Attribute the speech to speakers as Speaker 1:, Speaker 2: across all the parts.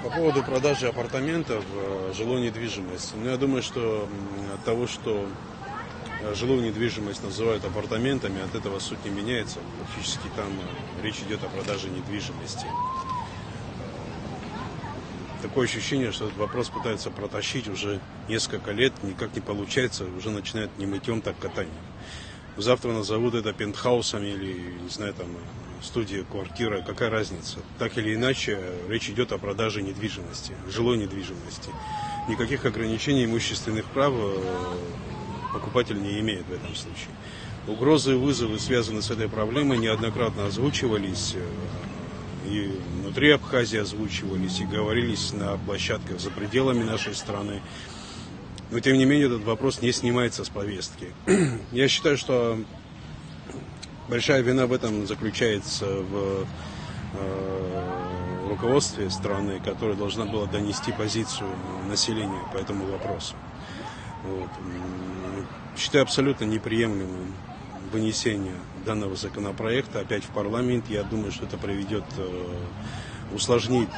Speaker 1: По поводу продажи апартаментов, жилой недвижимости. Я думаю, что от того, что жилую недвижимость называют апартаментами, от этого суть не меняется. Фактически там речь идет о продаже недвижимости. Такое ощущение, что этот вопрос пытаются протащить уже несколько лет, никак не получается, уже начинает не мытьем, так катанием. Завтра назовут это пентхаусами или, не знаю, там, студия, квартира, какая разница. Так или иначе, речь идет о продаже недвижимости, жилой недвижимости. Никаких ограничений имущественных прав покупатель не имеет в этом случае. Угрозы и вызовы, связанные с этой проблемой, неоднократно озвучивались, и внутри Абхазии озвучивались, и говорились на площадках за пределами нашей страны. Но, тем не менее, этот вопрос не снимается с повестки. Я считаю, что большая вина в этом заключается в руководстве страны, которое должна была донести позицию населения по этому вопросу. Вот. Считаю абсолютно неприемлемым вынесение данного законопроекта опять в парламент. Я думаю, что это приведет, усложнит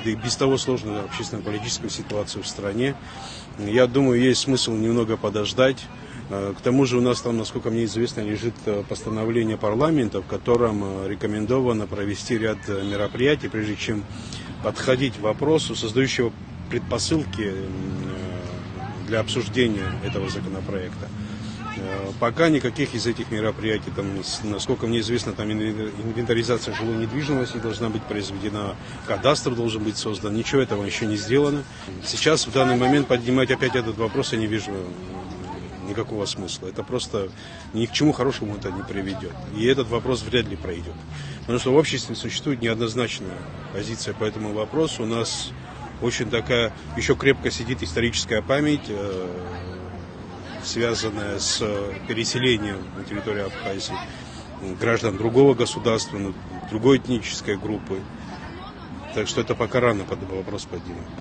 Speaker 1: и без того сложную общественно-политическую ситуацию в стране. Я думаю, есть смысл немного подождать. К тому же у нас там, насколько мне известно, лежит постановление парламента, в котором рекомендовано провести ряд мероприятий, прежде чем подходить к вопросу, создающего предпосылки для обсуждения этого законопроекта. Пока никаких из этих мероприятий, там, насколько мне известно, там инвентаризация жилой недвижимости должна быть произведена, кадастр должен быть создан, ничего этого еще не сделано. Сейчас, в данный момент, поднимать опять этот вопрос я не вижу никакого смысла. Это просто ни к чему хорошему это не приведет. И этот вопрос вряд ли пройдет. Потому что в обществе существует неоднозначная позиция по этому вопросу. У нас очень такая еще крепко сидит историческая память, связанная с переселением на территории Абхазии граждан другого государства, другой этнической группы. Так что это пока рано под вопрос поднимать.